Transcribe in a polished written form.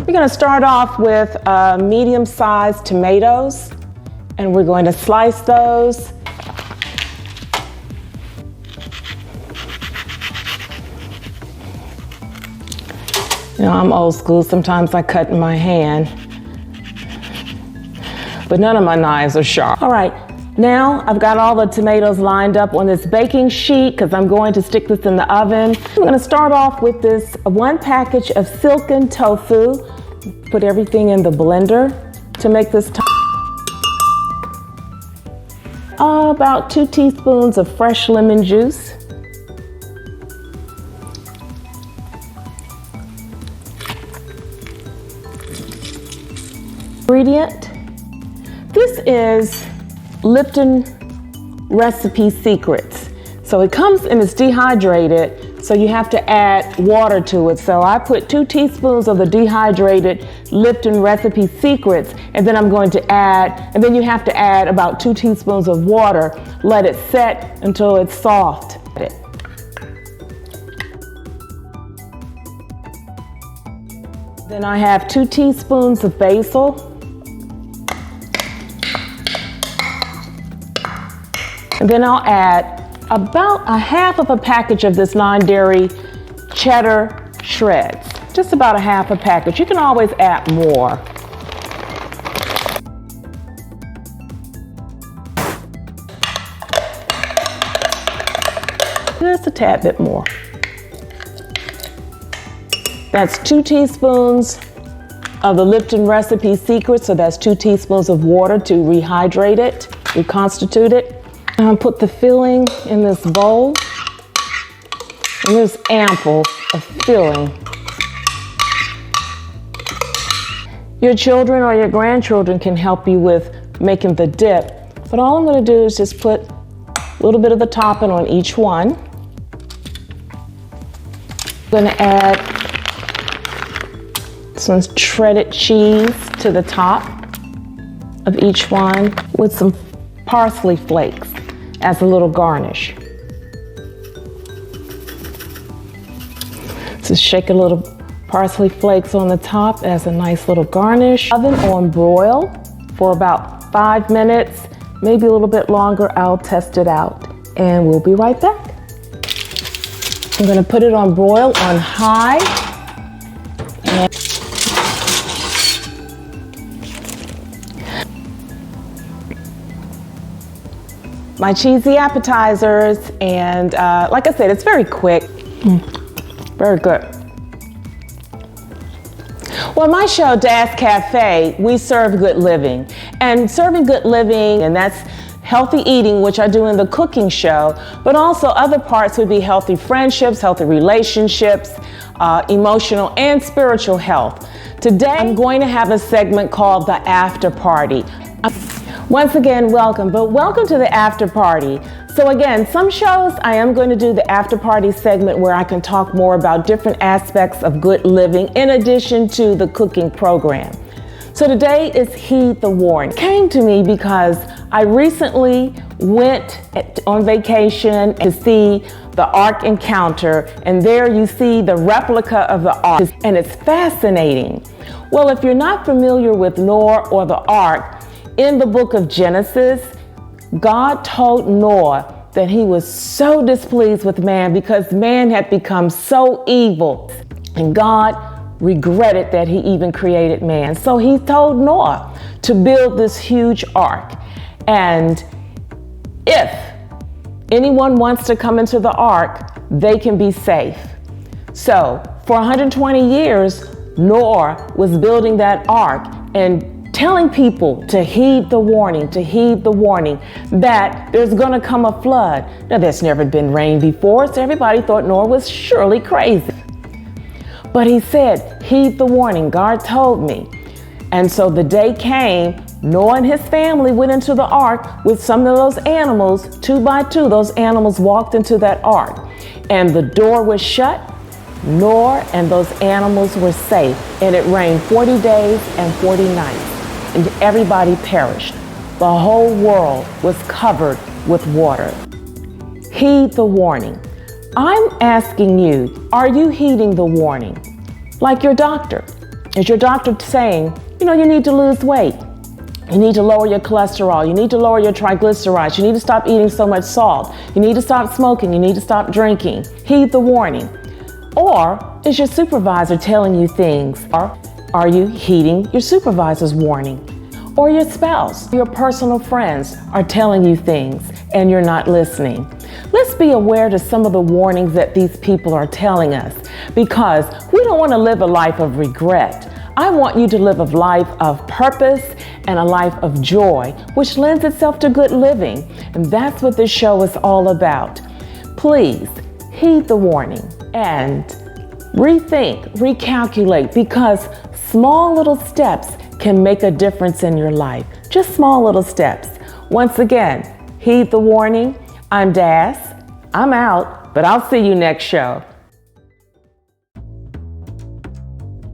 We're going to start off with medium-sized tomatoes, and we're going to slice those. You know, I'm old school. Sometimes I cut in my hand, but none of my knives are sharp. All right, now I've got all the tomatoes lined up on this baking sheet because I'm going to stick this in the oven. I'm going to start off with this 1 package of silken tofu. Put everything in the blender to make this about 2 teaspoons of fresh lemon juice. Ingredient. This is Lipton Recipe Secrets. So it comes and it's dehydrated, so you have to add water to it. So I put 2 teaspoons of the dehydrated Lipton Recipe Secrets, and then I'm going to add, and then you have to add about 2 teaspoons of water. Let it set until it's soft. Then I have 2 teaspoons of basil. And then I'll add about 1/2 package of this non-dairy cheddar shreds. Just about 1/2 package. You can always add more. Just a tad bit more. That's 2 teaspoons of the Lipton Recipe Secret, so that's 2 teaspoons of water to rehydrate it, reconstitute it. Put the filling in this bowl, and there's ample of filling. Your children or your grandchildren can help you with making the dip, but all I'm going to do is just put a little bit of the topping on each one. I'm going to add some shredded cheese to the top of each one with some parsley flakes as a little garnish. So shake a little parsley flakes on the top as a nice little garnish. Oven on broil for about 5 minutes, maybe a little bit longer. I'll test it out and we'll be right back. I'm going to put it on broil on high. My cheesy appetizers, and like I said, it's very quick. Very good. Well, my show, Das Cafe, we serve good living. And serving good living, and that's healthy eating, which I do in the cooking show, but also other parts would be healthy friendships, healthy relationships, emotional and spiritual health. Today, I'm going to have a segment called the After Party. Once again, welcome to the After Party. So again, some shows I am going to do the After Party segment where I can talk more about different aspects of good living in addition to the cooking program. So today is Heed the Warning. It came to me because I recently went on vacation to see the Ark Encounter, and there you see the replica of the Ark, and it's fascinating. Well, if you're not familiar with Noah or the Ark, in the book of Genesis, God told Noah that he was so displeased with man because man had become so evil, and God regretted that he even created man. So he told Noah to build this huge ark, and if anyone wants to come into the ark, they can be safe. So for 120 years, Noah was building that ark and telling people to heed the warning, that there's gonna come a flood. Now, there's never been rain before, so everybody thought Noah was surely crazy. But he said, heed the warning, God told me. And so the day came, Noah and his family went into the ark with some of those animals, 2 by 2, those animals walked into that ark. And the door was shut, Noah and those animals were safe. And it rained 40 days and 40 nights. And everybody perished. The whole world was covered with water. Heed the warning. I'm asking you, are you heeding the warning? Like your doctor. Is your doctor saying, you need to lose weight? You need to lower your cholesterol. You need to lower your triglycerides. You need to stop eating so much salt. You need to stop smoking. You need to stop drinking. Heed the warning. Or is your supervisor telling you things? Or are you heeding your supervisor's warning? Or your spouse, your personal friends are telling you things and you're not listening. Let's be aware to some of the warnings that these people are telling us, because we don't want to live a life of regret. I want you to live a life of purpose and a life of joy, which lends itself to good living. And that's what this show is all about. Please heed the warning and rethink, recalculate, because small little steps can make a difference in your life. Just small little steps. Once again, heed the warning. I'm Das. I'm out, but I'll see you next show.